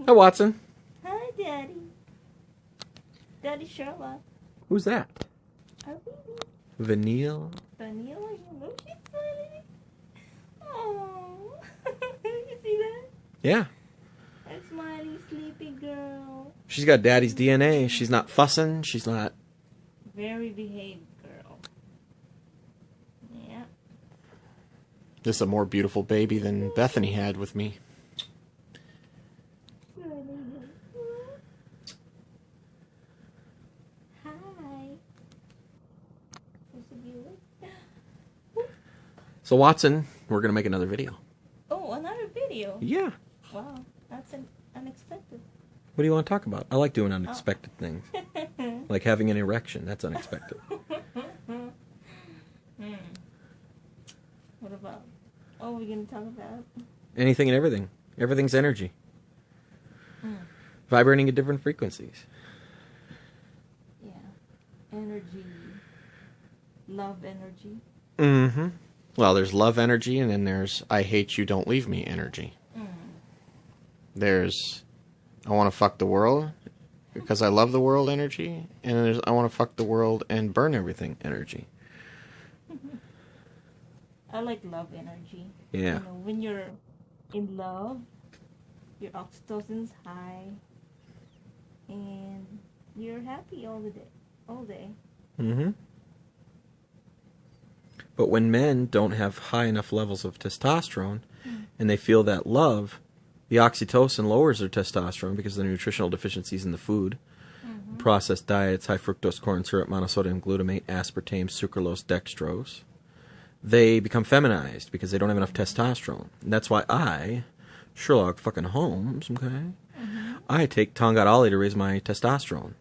Hi, Watson. Hi, Daddy. Daddy Sherlock. Who's that? Our baby. Vanille? Vanilla, you know she's smiling. Oh, you see that? Yeah. That smiling, sleepy girl. She's got Daddy's DNA. She's not fussing. She's not... Very behaved girl. Yeah. This is a more beautiful baby than Bethany had with me. Hi. So, Watson, we're going to make another video. Oh, another video? Yeah. Wow, that's unexpected. What do you want to talk about? I like doing unexpected things. Like having an erection. That's unexpected. What about? Oh, we're going to talk about? Anything and everything. Everything's energy. Vibrating at different frequencies. Yeah. Energy. Love energy. Mm-hmm. Well, there's love energy, and then there's I hate you, don't leave me energy. There's I want to fuck the world because I love the world energy, and then there's I want to fuck the world and burn everything energy. I like love energy. Yeah. You know, when you're in love, your oxytocin's high, and you're happy all day. Mm-hmm. But when men don't have high enough levels of testosterone, and they feel that love, the oxytocin lowers their testosterone because of the nutritional deficiencies in the food, processed diets, high fructose corn syrup, monosodium glutamate, aspartame, sucralose, dextrose. They become feminized because they don't have enough testosterone. And that's why I, Sherlock fucking Holmes, okay, I take Tongat Ollie to raise my testosterone.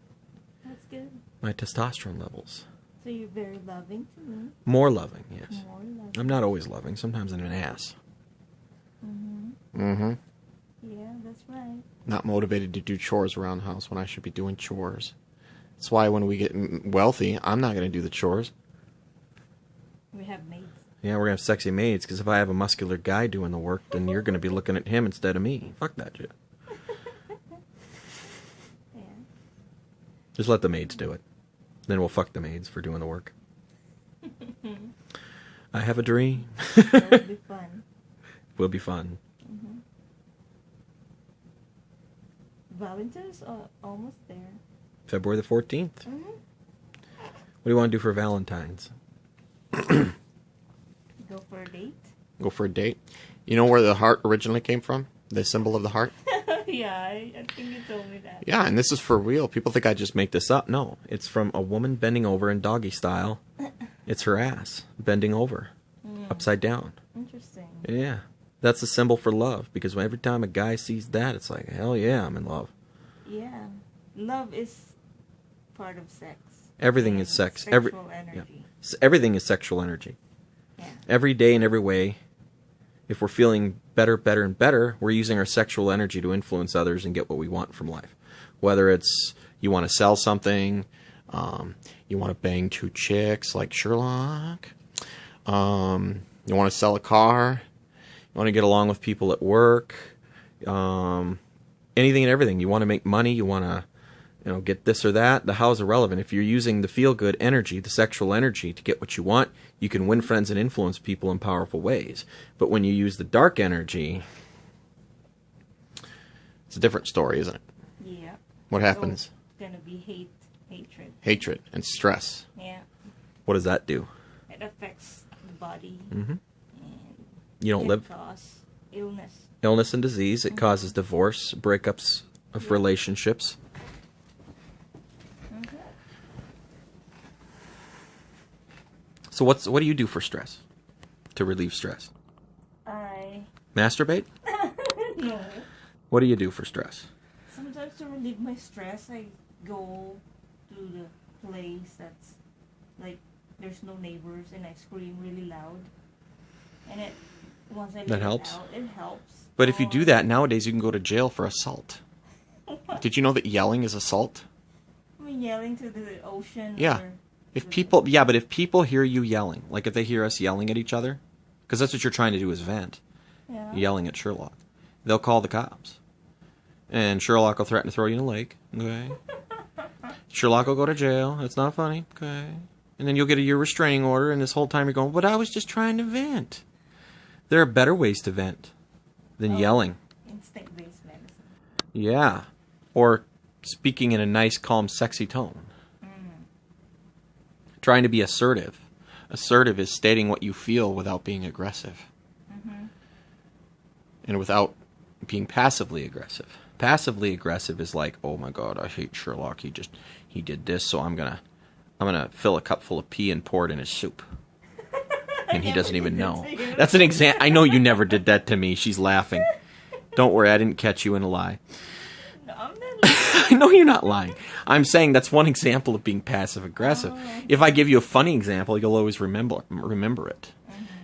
That's good. My testosterone levels. So you're very loving to me. More loving, yes. More loving. I'm not always loving. Sometimes I'm an ass. Mm-hmm. Yeah, that's right. Not motivated to do chores around the house when I should be doing chores. That's why when we get wealthy, I'm not going to do the chores. We have maids. Yeah, we're going to have sexy maids, because if I have a muscular guy doing the work, then you're going to be looking at him instead of me. Fuck that shit. Yeah. Just let the maids do it. Then we'll fuck the maids for doing the work. I have a dream. That'll be fun. Will be fun. Valentine's are almost there. February the 14th. What do you want to do for Valentine's? Go for a date? Go for a date? You know where the heart originally came from? The symbol of the heart? Yeah, I think you told me that. Yeah, and this is for real. People think I just make this up. No, it's from a woman bending over in doggy style. It's her ass bending over, upside down. Interesting. Yeah, that's a symbol for love, because every time a guy sees that, it's like, hell yeah, I'm in love. Yeah. Love is part of sex. Everything is sex. Sexual energy. Yeah. Everything is sexual energy. Yeah. Every day in every way, if we're feeling better, better, and better, we're using our sexual energy to influence others and get what we want from life. Whether it's you want to sell something, you want to bang two chicks like Sherlock, you want to sell a car, you want to get along with people at work, anything and everything. You want to make money, you want to get this or that. The how is irrelevant. If you're using the feel-good energy, the sexual energy to get what you want, you can win friends and influence people in powerful ways. But when you use the dark energy, it's a different story, isn't it? Yeah. What happens? So it's going to be hatred. Hatred and stress. Yeah. What does that do? It affects the body. Mm-hmm. And You don't live. It causes illness. Illness and disease. It causes divorce, breakups of relationships. So what do you do for stress? To relieve stress? I... Masturbate? No. What do you do for stress? Sometimes to relieve my stress, I go to the place that's like there's no neighbors and I scream really loud. And once I let That helps? it out, it helps. But if you do that, nowadays you can go to jail for assault. Did you know that yelling is assault? I mean, yelling to the ocean. Yeah. Or If people hear you yelling, like if they hear us yelling at each other, because that's what you're trying to do is vent, yeah. yelling at Sherlock, they'll call the cops. And Sherlock will threaten to throw you in a lake. Okay. Sherlock will go to jail. It's not funny. Okay. And then you'll get a year restraining order, and this whole time you're going, but I was just trying to vent. There are better ways to vent than yelling. Instinct-based medicine. Yeah. Or speaking in a nice, calm, sexy tone. Trying to be assertive. Assertive is stating what you feel without being aggressive. And without being passively aggressive. Passively aggressive is like, oh my God, I hate Sherlock. He did this, so I'm gonna fill a cup full of pee and pour it in his soup. And he doesn't even know. That's an example. I know you never did that to me. She's laughing. Don't worry, I didn't catch you in a lie. No, I'm not lying. I know you're not lying. I'm saying that's one example of being passive aggressive. If I give you a funny example, you'll always remember it.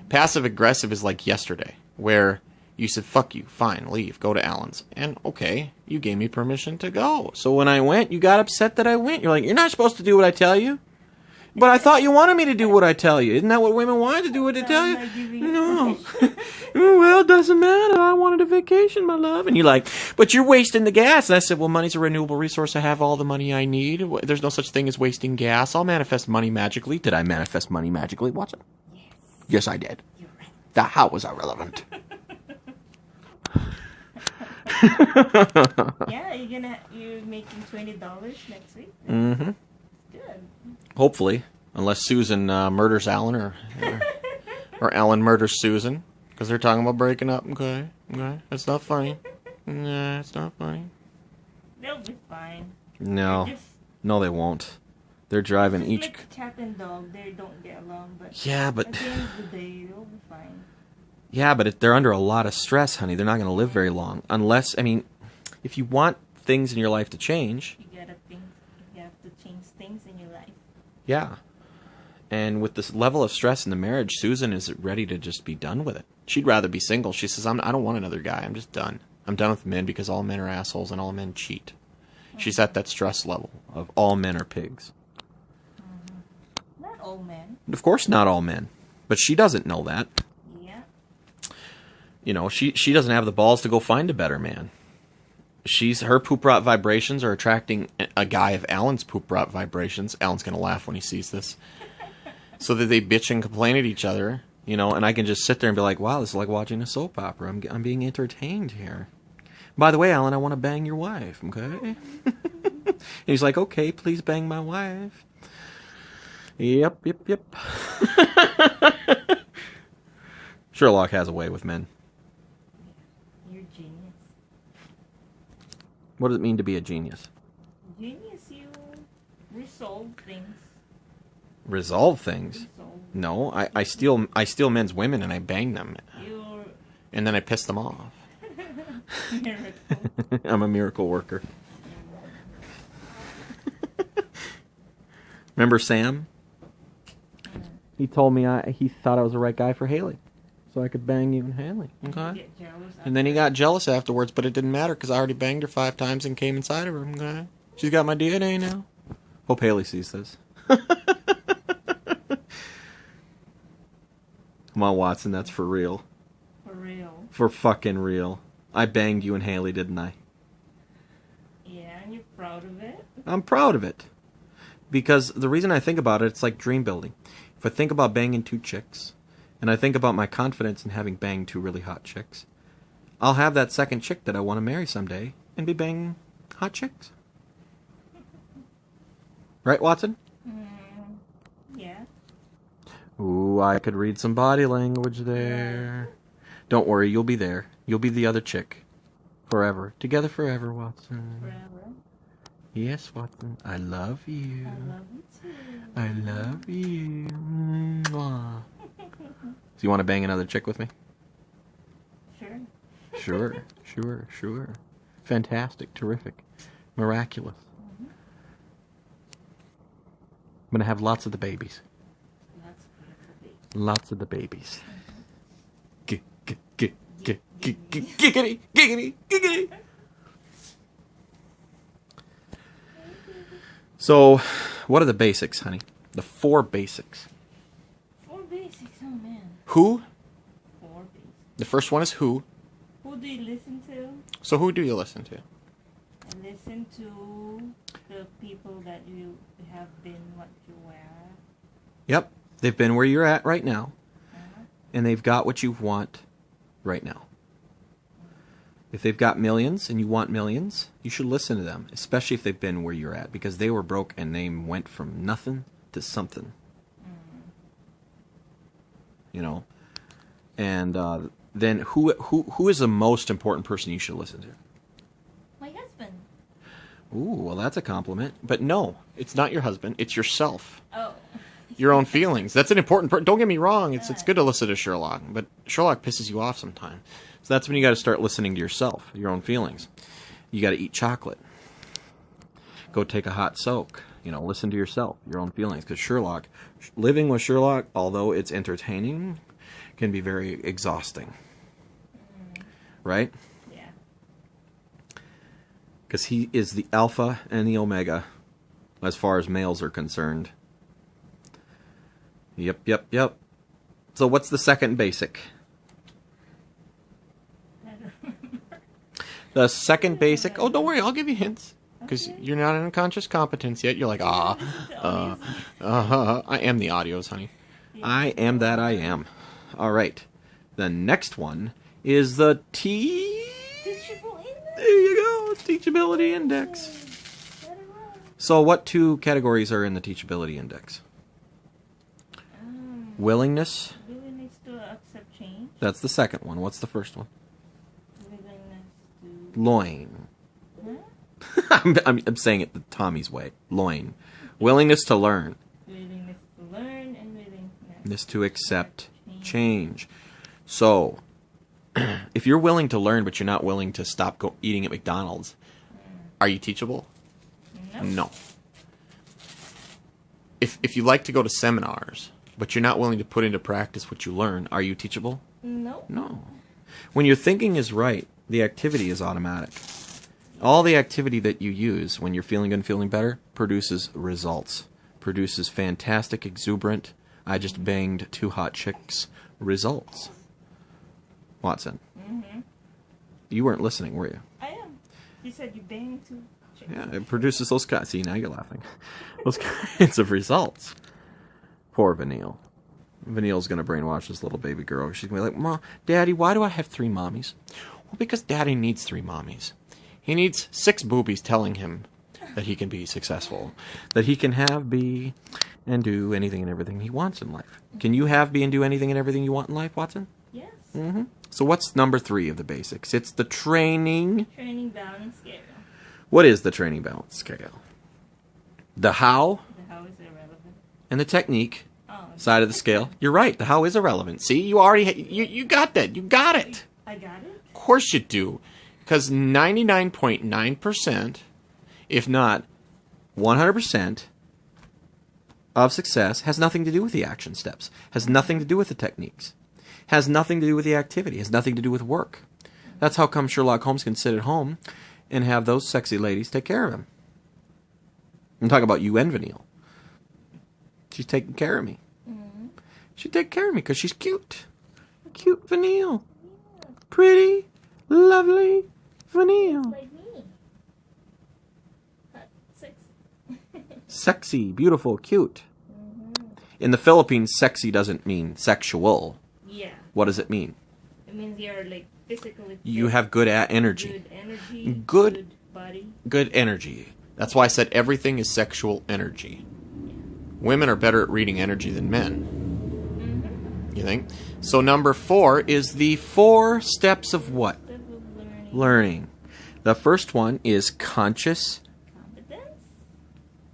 Passive aggressive is like yesterday, where you said, fuck you, fine, leave, go to Alan's. And okay, you gave me permission to go. So when I went, you got upset that I went. You're like, you're not supposed to do what I tell you. But I thought you wanted me to do what I tell you. Isn't that what women want, to do what they tell you? No. Well, it doesn't matter. I wanted a vacation, my love. And you're like, but you're wasting the gas. And I said, well, money's a renewable resource. I have all the money I need. There's no such thing as wasting gas. I'll manifest money magically. Did I manifest money magically, Watson? Yes. Yes, I did. You're right. How was I relevant? Yeah, you're making $20 next week. Mm-hmm. Good. Hopefully, unless Susan murders Alan or Alan murders Susan, because they're talking about breaking up. Okay, it's not funny. Nah, it's not funny. They'll be fine. No, they won't. They're driving It's each. like cat and dog, they don't get along, but Yeah, but at the end of the day, they'll be fine. yeah, but they're under a lot of stress, honey. They're not going to live very long, unless if you want things in your life to change. You have to change things in your life. Yeah. And with this level of stress in the marriage, Susan is ready to just be done with it. She'd rather be single. She says, I don't want another guy. I'm just done. I'm done with men because all men are assholes and all men cheat. She's at that stress level of all men are pigs. Not all men. Of course not all men. But she doesn't know that. Yeah. You know, she doesn't have the balls to go find a better man. Her poop rot vibrations are attracting a guy of Alan's poop rot vibrations. Alan's going to laugh when he sees this. So that they bitch and complain at each other, you know, and I can just sit there and be like, wow, this is like watching a soap opera. I'm being entertained here. By the way, Alan, I want to bang your wife, okay? And he's like, okay, please bang my wife. Yep. Sherlock has a way with men. You're genius. What does it mean to be a genius? Genius, you resolve things. Resolve things? Resolve. No, I steal men's women and I bang them. And then I piss them off. Miracle. I'm a miracle worker. Remember Sam? He told me he thought I was the right guy for Haley. So I could bang you and Haley. Okay. And then he got jealous afterwards, but it didn't matter because I already banged her 5 times and came inside of her. Okay. She's got my DNA now. Hope Haley sees this. Come on, Watson, that's for real. For real. For fucking real. I banged you and Haley, didn't I? Yeah, and you're proud of it? I'm proud of it. Because the reason I think about it, it's like dream building. If I think about banging 2 chicks, and I think about my confidence in having banged 2 really hot chicks, I'll have that second chick that I want to marry someday and be banging hot chicks. Right, Watson? Yeah. Ooh, I could read some body language there. Don't worry, you'll be there. You'll be the other chick. Forever. Together forever, Watson. Forever. Yes, Watson. I love you. I love you too. I love you. Mwah. So you want to bang another chick with me? Sure. Sure. Fantastic. Terrific. Miraculous. I'm going to have lots of the babies. Lots of the babies. Giggity, giggity, giggity. So, what are the basics, honey? The 4 basics. 4 basics, oh man. Who? 4 basics. The first one is who. Who do you listen to? So who do you listen to? Listen to the people that you have been what you were. Yep. They've been where you're at right now. Uh-huh. And they've got what you want right now. If they've got millions and you want millions, you should listen to them, especially if they've been where you're at, because they were broke and they went from nothing to something. You know? And then who is the most important person you should listen to? My husband. Ooh, well, that's a compliment. But no, it's not your husband. It's yourself. Oh. Your own feelings. That's an important part. Don't get me wrong. It's good to listen to Sherlock, but Sherlock pisses you off sometimes. So that's when you got to start listening to yourself, your own feelings. You got to eat chocolate. Go take a hot soak. You know, listen to yourself, your own feelings. Because Sherlock, living with Sherlock, although it's entertaining, can be very exhausting. Right? Yeah. Because he is the alpha and the omega as far as males are concerned. Yep. So what's the second basic? I don't remember. The second basic... Oh, don't worry, I'll give you hints. Because you're not in unconscious competence yet. You're like, I am the audios, honey. I am that I am. All right. The next one is the Teachable index. There you go. Teachability index. So what two categories are in the teachability index? Willingness. Willingness to accept change. That's the second one. What's the first one? Willingness to... Loin. Huh? I'm saying it the Tommy's way. Loin. Willingness to learn. Willingness to learn and Willingness to accept change. So, if you're willing to learn but you're not willing to stop eating at McDonald's, are you teachable? No. If you like to go to seminars, but you're not willing to put into practice what you learn, are you teachable? No. When your thinking is right, the activity is automatic. All the activity that you use when you're feeling good and feeling better produces results. Produces fantastic, exuberant, I just banged 2 hot chicks results. Watson. Mm-hmm. You weren't listening, were you? I am. You said you banged 2 chicks. Yeah, it produces those kinds. See, now you're laughing. Those kinds of results. Poor Vanille. Vanille's going to brainwash this little baby girl. She's going to be like, Mom, Daddy, why do I have 3 mommies? Well, because Daddy needs 3 mommies. He needs 6 boobies telling him that he can be successful. That he can have, be, and do anything and everything he wants in life. Can you have, be, and do anything and everything you want in life, Watson? Yes. Mm-hmm. So what's number 3 of the basics? It's the training... Training balance scale. What is the training balance scale? The how... The how is irrelevant. And the technique side of the scale. You're right. The how is irrelevant. See, you already you got that. You got it. I got it. Of course you do, because 99.9%, if not 100%, of success has nothing to do with the action steps. Has nothing to do with the techniques. Has nothing to do with the activity. Has nothing to do with work. That's how come Sherlock Holmes can sit at home and have those sexy ladies take care of him. I'm talking about you and Vanille. She's taking care of me. Mm-hmm. She take care of me because she's cute. Cute Vanille. Pretty, lovely Vanille. Like me. Sexy, beautiful, cute. Mm-hmm. In the Philippines, sexy doesn't mean sexual. Yeah. What does it mean? It means you're like physically. You have good energy. Good energy. Good body. Good energy. That's why I said everything is sexual energy. Women are better at reading energy than men. Mm-hmm. You think? So number 4 is the 4 steps of what? Step of learning. Learning. The first one is conscious. Competence.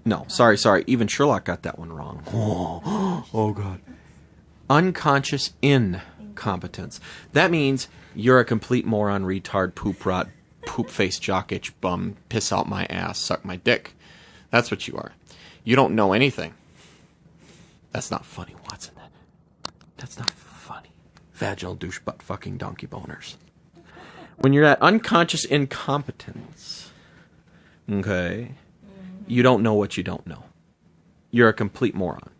No, sorry. Even Sherlock got that one wrong. Oh God. Unconscious incompetence. That means you're a complete moron, retard, poop rot, poop face, jock itch, bum, piss out my ass, suck my dick. That's what you are. You don't know anything. That's not funny, Watson. That's not funny. Vaginal douche butt fucking donkey boners. When you're at unconscious incompetence, okay, you don't know what you don't know. You're a complete moron.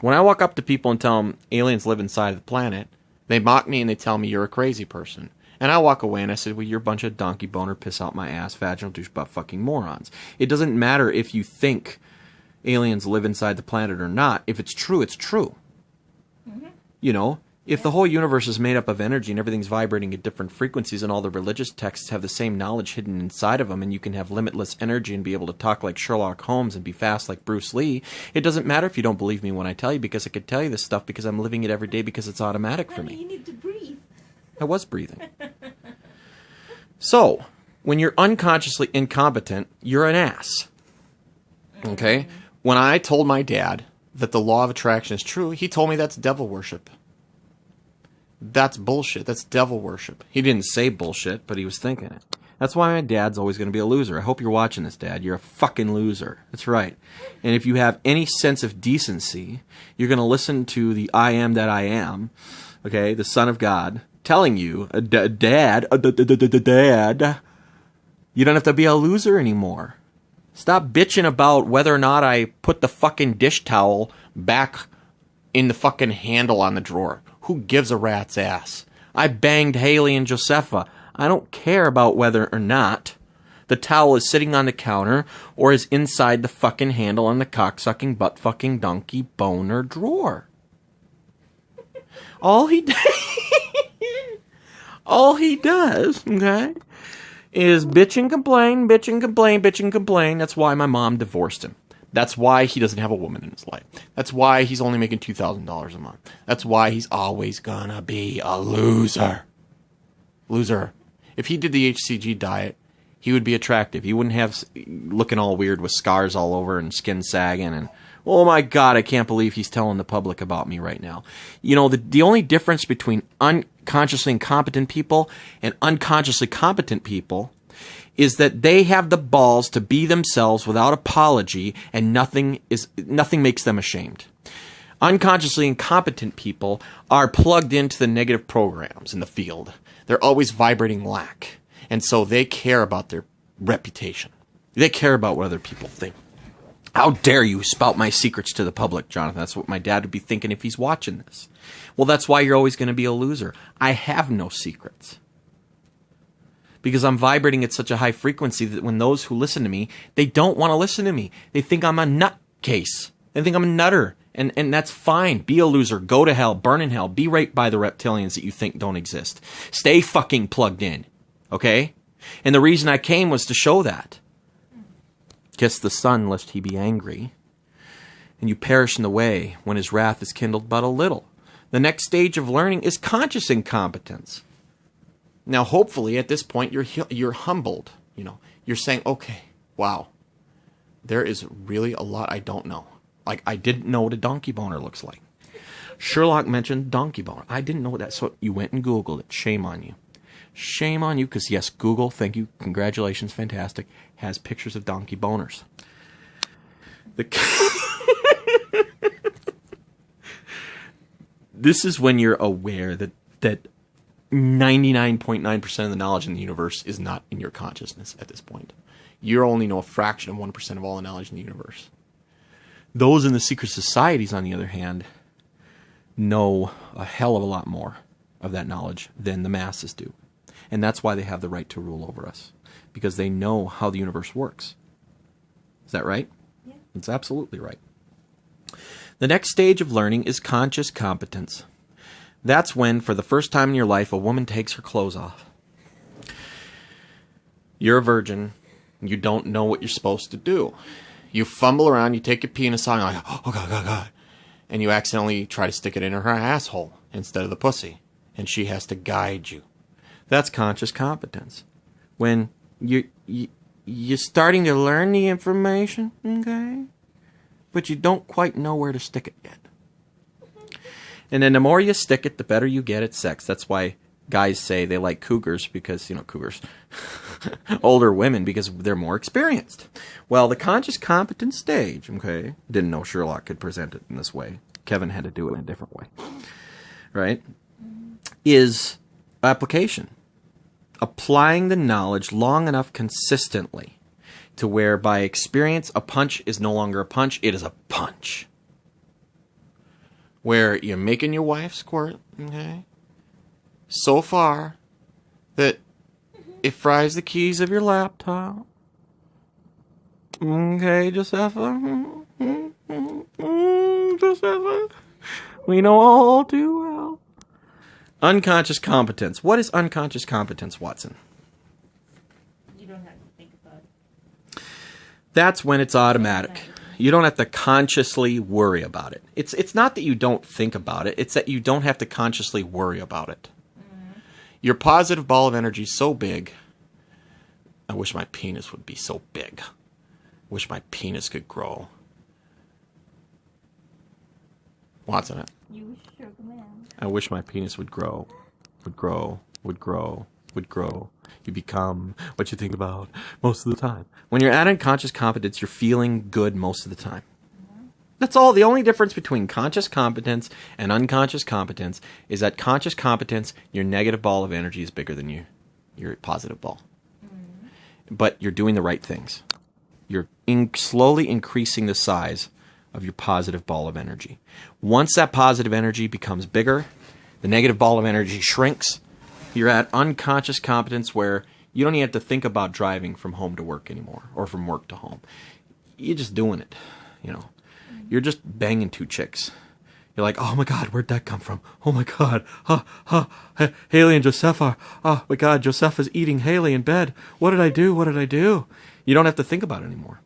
When I walk up to people and tell them aliens live inside of the planet, they mock me and they tell me you're a crazy person. And I walk away and I said, well, you're a bunch of donkey boner, piss out my ass, vaginal douche butt fucking morons. It doesn't matter if you think aliens live inside the planet or not. If it's true, it's true. Mm-hmm. You know, if the whole universe is made up of energy and everything's vibrating at different frequencies and all the religious texts have the same knowledge hidden inside of them and you can have limitless energy and be able to talk like Sherlock Holmes and be fast like Bruce Lee, it doesn't matter if you don't believe me when I tell you, because I could tell you this stuff because I'm living it every day because it's automatic for me. You need to breathe. I was breathing. So, when you're unconsciously incompetent, you're an ass. Okay? When I told my dad that the law of attraction is true, he told me that's devil worship. That's bullshit. That's devil worship. He didn't say bullshit, but he was thinking it. That's why my dad's always going to be a loser. I hope you're watching this, Dad. You're a fucking loser. That's right. And if you have any sense of decency, you're going to listen to the I am that I am, okay, the Son of God, telling you, Dad, you don't have to be a loser anymore. Stop bitching about whether or not I put the fucking dish towel back in the fucking handle on the drawer. Who gives a rat's ass? I banged Haley and Josepha. I don't care about whether or not the towel is sitting on the counter or is inside the fucking handle on the cocksucking butt-fucking donkey boner drawer. All he does, okay, is bitch and complain, bitch and complain, bitch and complain. That's why my mom divorced him. That's why he doesn't have a woman in his life. That's why he's only making $2,000 a month. That's why he's always gonna be a loser. Loser. If he did the HCG diet, he would be attractive. He wouldn't have looking all weird with scars all over and skin sagging and, oh my God, I can't believe he's telling the public about me right now. You know, the only difference between unconsciously incompetent people and unconsciously competent people is that they have the balls to be themselves without apology, and nothing makes them ashamed. Unconsciously incompetent people are plugged into the negative programs in the field. They're always vibrating lack, and so they care about their reputation. They care about what other people think. How dare you spout my secrets to the public, Jonathan? That's what my dad would be thinking if he's watching this. Well, that's why you're always going to be a loser. I have no secrets. Because I'm vibrating at such a high frequency that when those who listen to me, they don't want to listen to me. They think I'm a nutcase. They think I'm a nutter. And that's fine. Be a loser. Go to hell. Burn in hell. Be raped by the reptilians that you think don't exist. Stay fucking plugged in. Okay? And the reason I came was to show that. Kiss the Son, lest he be angry. And you perish in the way when his wrath is kindled but a little. The next stage of learning is conscious incompetence. Now, hopefully, at this point, you're humbled. You know, you're saying, okay, wow, there is really a lot I don't know. Like, I didn't know what a donkey boner looks like. Sherlock mentioned donkey boner. I didn't know that, so you went and Googled it. Shame on you. Shame on you, because yes, Google, thank you, congratulations, fantastic, has pictures of donkey boners. This is when you're aware that 99.9% of the knowledge in the universe is not in your consciousness at this point. You only know a fraction of 1% of all the knowledge in the universe. Those in the secret societies, on the other hand, know a hell of a lot more of that knowledge than the masses do. And that's why they have the right to rule over us. Because they know how the universe works. Is that right? Yeah. It's absolutely right. The next stage of learning is conscious competence. That's when, for the first time in your life, a woman takes her clothes off. You're a virgin. You don't know what you're supposed to do. You fumble around, you take your penis out, and you're like, oh, God, God, God. And you accidentally try to stick it in her asshole instead of the pussy. And she has to guide you. That's conscious competence. When you're starting to learn the information, okay? But you don't quite know where to stick it yet. And then the more you stick it, the better you get at sex. That's why guys say they like cougars because, cougars, older women because they're more experienced. Well, the conscious competence stage, okay, didn't know Sherlock could present it in this way. Kevin had to do it in a different way, right, is application. Applying the knowledge long enough consistently to where by experience a punch is no longer a punch, it is a punch. Where you're making your wife squirt, okay? So far, that it fries the keys of your laptop. Okay, Josepha. Josepha. We know all too well. Unconscious competence. What is unconscious competence, Watson? You don't have to think about it. That's when it's automatic. You don't have to consciously worry about it. It's not that you don't think about it. It's that you don't have to consciously worry about it. Mm-hmm. Your positive ball of energy is so big. I wish my penis would be so big. Wish my penis could grow. Watson, You sure man. I wish my penis would grow. Would grow. Would grow. Would grow. You become what you think about most of the time. When you're at unconscious competence, you're feeling good most of the time. Mm-hmm. That's all. The only difference between conscious competence and unconscious competence is that conscious competence, your negative ball of energy is bigger than your positive ball. Mm-hmm. But you're doing the right things. You're slowly increasing the size of your positive ball of energy. Once that positive energy becomes bigger, the negative ball of energy shrinks. You're at unconscious competence where you don't even have to think about driving from home to work anymore or from work to home. You're just doing it, you know. You're just banging two chicks. You're like, oh my God, where'd that come from? Oh my God, Haley and Josepha. Oh my God, Josepha's eating Haley in bed. What did I do? What did I do? You don't have to think about it anymore.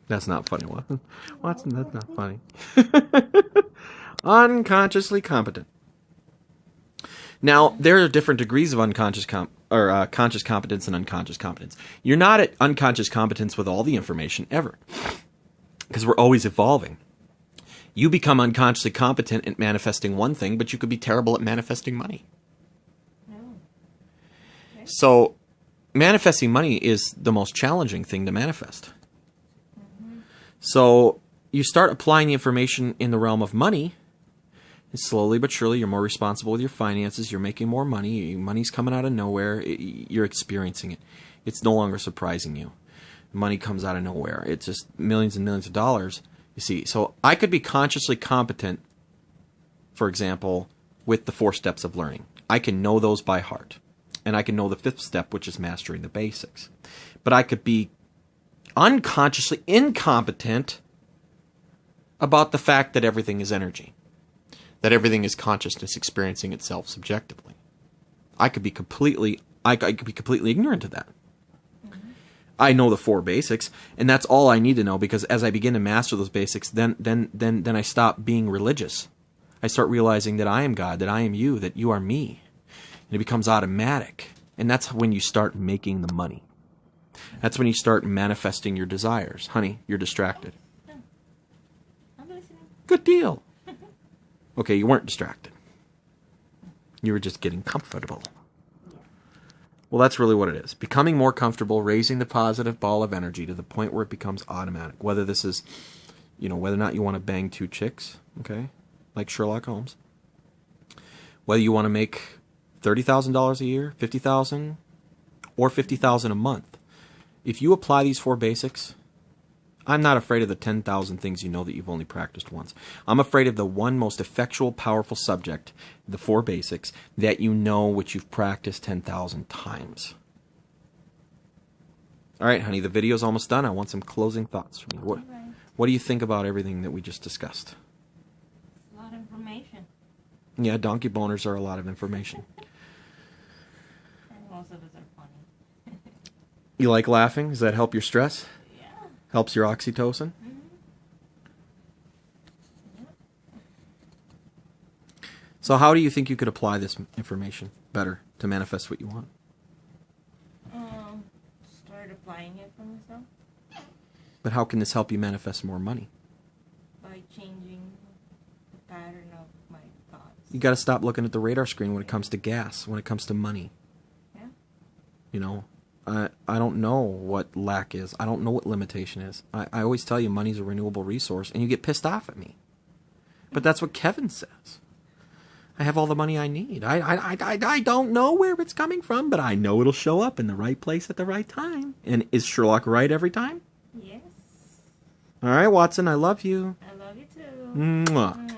That's not funny, Watson. Watson, that's not funny. Unconsciously competent. Now, there are different degrees of conscious competence and unconscious competence. You're not at unconscious competence with all the information ever, because we're always evolving. You become unconsciously competent at manifesting one thing, but you could be terrible at manifesting money. No. Okay. So, manifesting money is the most challenging thing to manifest. Mm-hmm. So, you start applying the information in the realm of money. And slowly but surely, you're more responsible with your finances. You're making more money. Money's coming out of nowhere. You're experiencing it. It's no longer surprising you. Money comes out of nowhere. It's just millions and millions of dollars. You see, so I could be consciously competent, for example, with the 4 steps of learning. I can know those by heart. And I can know the 5th step, which is mastering the basics. But I could be unconsciously incompetent about the fact that everything is energy. That everything is consciousness experiencing itself subjectively. I could be completely ignorant of that. Mm-hmm. I know the 4 basics, and that's all I need to know, because as I begin to master those basics, then I stop being religious. I start realizing that I am God, that I am you, that you are me. And it becomes automatic. And that's when you start making the money. That's when you start manifesting your desires. Honey, you're distracted. I'm listening. Good deal. Okay, you weren't distracted. You were just getting comfortable. Well, that's really what it is. Becoming more comfortable, raising the positive ball of energy to the point where it becomes automatic. Whether this is, whether or not you want to bang 2 chicks, okay, like Sherlock Holmes. Whether you want to make $30,000 a year, $50,000, or $50,000 a month. If you apply these 4 basics, I'm not afraid of the 10,000 things you know that you've only practiced once. I'm afraid of the one most effectual, powerful subject, the 4 basics, that you know which you've practiced 10,000 times. All right, honey, the video's almost done. I want some closing thoughts from you. What do you think about everything that we just discussed? A lot of information. Yeah, donkey boners are a lot of information. And most of us are funny. You like laughing? Does that help your stress? Helps your oxytocin? Mm-hmm. So how do you think you could apply this information better to manifest what you want? Start applying it for myself. But how can this help you manifest more money? By changing the pattern of my thoughts. You got to stop looking at the radar screen when it comes to gas, when it comes to money. Yeah. I don't know what lack is. I don't know what limitation is. I always tell you money's a renewable resource, and you get pissed off at me. But that's what Kevin says. I have all the money I need. I don't know where it's coming from, but I know it'll show up in the right place at the right time. And is Sherlock right every time? Yes. All right, Watson, I love you. I love you too. Mwah.